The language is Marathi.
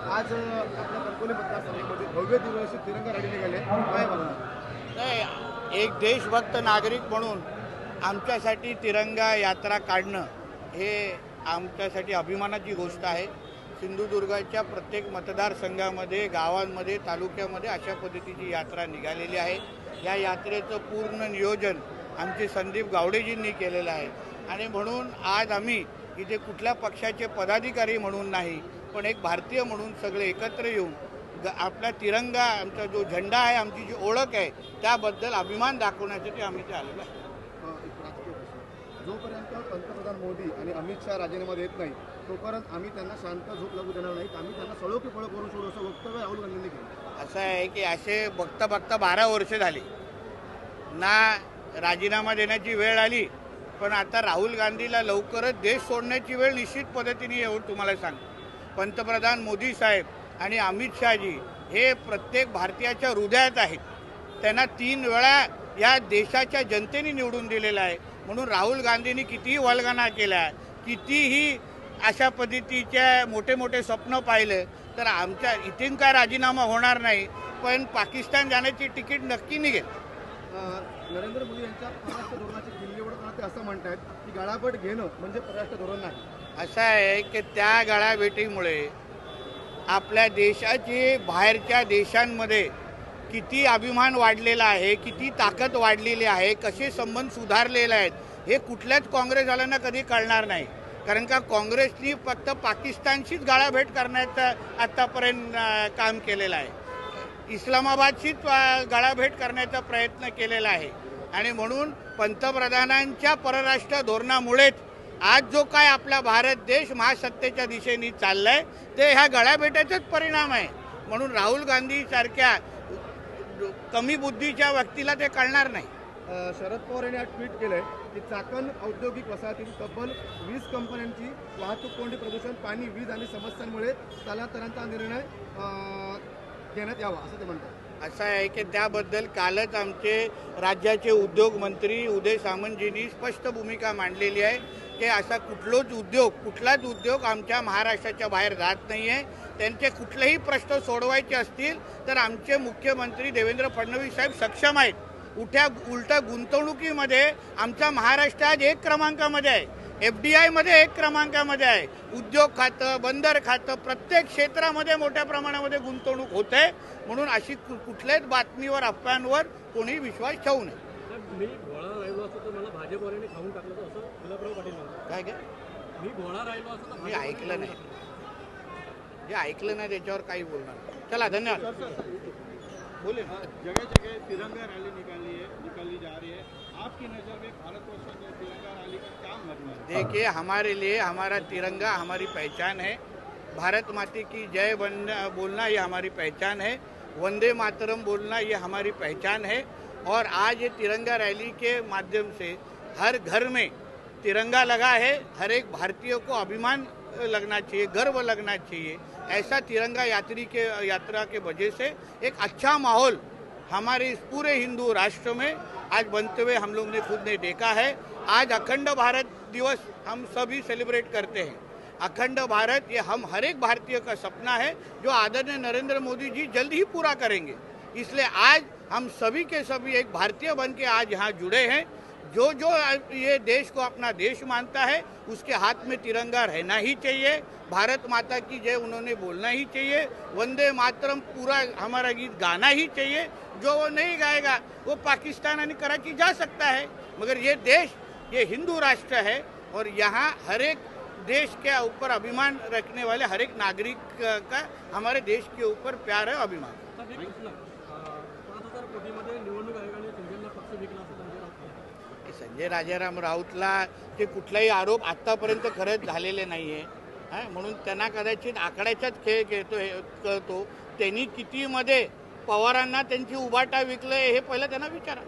आज आपल्या कणकवली मतदारसंघामध्ये भव्य दिवशी तिरंगा रॅली निघाले, काय बघणार? नाही, एक देशभक्त नागरिक म्हणून आमच्यासाठी तिरंगा यात्रा काढणं हे आमच्यासाठी अभिमानाची गोष्ट आहे. सिंधुदुर्गाच्या प्रत्येक मतदारसंघामध्ये, गावांमध्ये, तालुक्यामध्ये अशा पद्धतीची यात्रा निघालेली आहे. या यात्रेचं पूर्ण नियोजन आमचे संदीप गावडेजींनी केलेलं आहे आणि म्हणून आज आम्ही इथे कुठल्या पक्षाचे पदाधिकारी म्हणून नाही, पण एक भारतीय म्हणून सगळे एकत्र येऊन आपला तिरंगा, आमचा जो झेंडा आहे, आमची जी ओळख आहे, त्याबद्दल अभिमान दाखवण्यासाठी आम्ही ते आलेलो आहे. एक राजकीय प्रश्न. जोपर्यंत पंतप्रधान मोदी आणि अमित शहा राजीनामा देत नाही तोपर्यंत आम्ही त्यांना शांत झोप लागू देणार नाहीत, आम्ही त्यांना सळो की फळं करून सोडू, असं वक्तव्य राहुल गांधींनी केलं. असं आहे की असे बघता बघता 12 वर्ष झाली ना, राजीनामा देण्याची वेळ आली, पण आता राहुल गांधीला लवकरच देश सोडण्याची वेळ निश्चित पद्धतीने येऊन तुम्हाला सांगतो. पंतप्रधान मोदी साहेब आणि अमित शहाजी हे प्रत्येक भारतीयाच्या हृदयात आहेत. त्यांना 3 वेळा या देशाच्या जनतेने निवडून दिलेलं आहे. म्हणून राहुल गांधींनी कितीही वल्गना केला, कितीही अशा पद्धतीच्या मोठे मोठे स्वप्न पाहिलं, तर आमच्या इथून काय राजीनामा होणार नाही, पण पाकिस्तान जाण्याची तिकीट नक्की निघेल. नरेंद्र मोदी यांच्या परराष्ट्र धोरणाची दिल्ली ओढताना ते असं म्हणतात की गळाभट घेणं म्हणजे परराष्ट्र धोरण नाही. असं आहे की त्या गळाभेटीमुळे आपल्या देशाची बाहेरच्या देशांमध्ये किती अभिमान वाढलेला आहे, किती ताकद वाढलेली आहे, कसे संबंध सुधारलेले आहेत, हे कुठल्याच काँग्रेसवाल्यांना कधी कळणार नाही. कारण का काँग्रेसनी फक्त पाकिस्तानशीच गाळाभेट करण्याचं आत्तापर्यंत काम केलेलं आहे. इस्लामाबादशीच गाळाभेट करण्याचा प्रयत्न केलेला आहे आणि म्हणून पंतप्रधानांच्या परराष्ट्र धोरणामुळेच आज जो काय आपला भारत देश महासत्तेच्या दिशेने चाललाय ते ह्या गळाभेटाचाच परिणाम आहे. म्हणून राहुल गांधी सारख्या कमी बुद्धीच्या व्यक्तीला ते कळणार नाही. शरद पवार यांनी आज ट्विट केलंय की चाकण औद्योगिक वसाहतीत तब्बल 20 कंपन्यांची वाहतूक कोंडी, प्रदूषण, पाणी, वीज आणि समस्यांमुळे स्थलांतराचा निर्णय घेण्यात यावा, असं ते म्हणतात. असं आहे की त्याबद्दल कालच आमचे राज्याचे उद्योग मंत्री उदय सामंतजींनी स्पष्ट भूमिका मांडलेली आहे की असा कुठलाच उद्योग आमच्या महाराष्ट्राच्या बाहेर जात नाही आहे. त्यांचे कुठलेही प्रश्न सोडवायचे असतील तर आमचे मुख्यमंत्री देवेंद्र फडणवीस साहेब सक्षम आहेत. उलट्या गुंतवणुकीमध्ये आमचा महाराष्ट्र आज 1 क्रमांकामध्ये आहे, FDI मध्ये 1 क्रमांकामध्ये आहे. उद्योग खातं, बंदर खातं, प्रत्येक क्षेत्रामध्ये मोठ्या प्रमाणामध्ये गुंतवणूक होते. म्हणून अशी कुठल्याच बातमीवर, अफवांवर कोणी विश्वास ठेवू नये. मी घोळा राहिलो असतो तर मला भाजपवाल्यांनी खाऊन टाकलं असं गुलाबराव पाटील म्हणतात. काय मी घोळा राहिलो असतो तर मी ऐकलं नाही, जे ऐकलं नाही त्याच्यावर काही बोलणार. चला, धन्यवाद. बोले. जगह जगह तिरंगा रैली निकाली जा रही है, आपकी नज़र में भारतवर्ष में तिरंगा रैली का क्या महत्व है? देखिए, हमारे लिए हमारा तिरंगा हमारी पहचान है. भारत माता की जय बोलना ये हमारी पहचान है. वंदे मातरम बोलना ये हमारी पहचान है. और आज ये तिरंगा रैली के माध्यम से हर घर में तिरंगा लगा है. हर एक भारतीय को अभिमान लगना चाहिए, गर्व लगना चाहिए. ऐसा तिरंगा यात्रा के वजह से एक अच्छा माहौल हमारे इस पूरे हिंदू राष्ट्र में आज बनते हुए हम लोग ने खुद ने देखा है. आज अखंड भारत दिवस हम सभी सेलिब्रेट करते हैं. अखंड भारत ये हम हर एक भारतीय का सपना है, जो आदरणीय नरेंद्र मोदी जी जल्द ही पूरा करेंगे. इसलिए आज हम सभी के सभी एक भारतीय बन के आज यहाँ जुड़े हैं. जो ये देश को अपना देश मानता है उसके हाथ में तिरंगा रहना ही चाहिए. भारत माता की जय उन्होंने बोलना ही चाहिए. वंदे मातरम पूरा हमारा गीत गाना ही चाहिए. जो वो नहीं गाएगा वो पाकिस्तान और कराची जा सकता है, मगर ये देश ये हिंदू राष्ट्र है और यहाँ हर एक देश के ऊपर अभिमान रखने वाले हर एक नागरिक का हमारे देश के ऊपर प्यार है, अभिमान. 5,000 कोटीमध्ये निवडणूक आयोगाने संजयला पक्ष विकला असं संजय राऊत. संजय राजाराम राऊतला ते कुठलाही आरोप आत्तापर्यंत खरंच झालेले नाही आहे. म्हणून त्यांना कदाचित आकड्याचाच खेळ कळतो. त्यांनी कितीमध्ये पवारांना त्यांची उभाटा विकलं हे पहिलं त्यांना विचारा.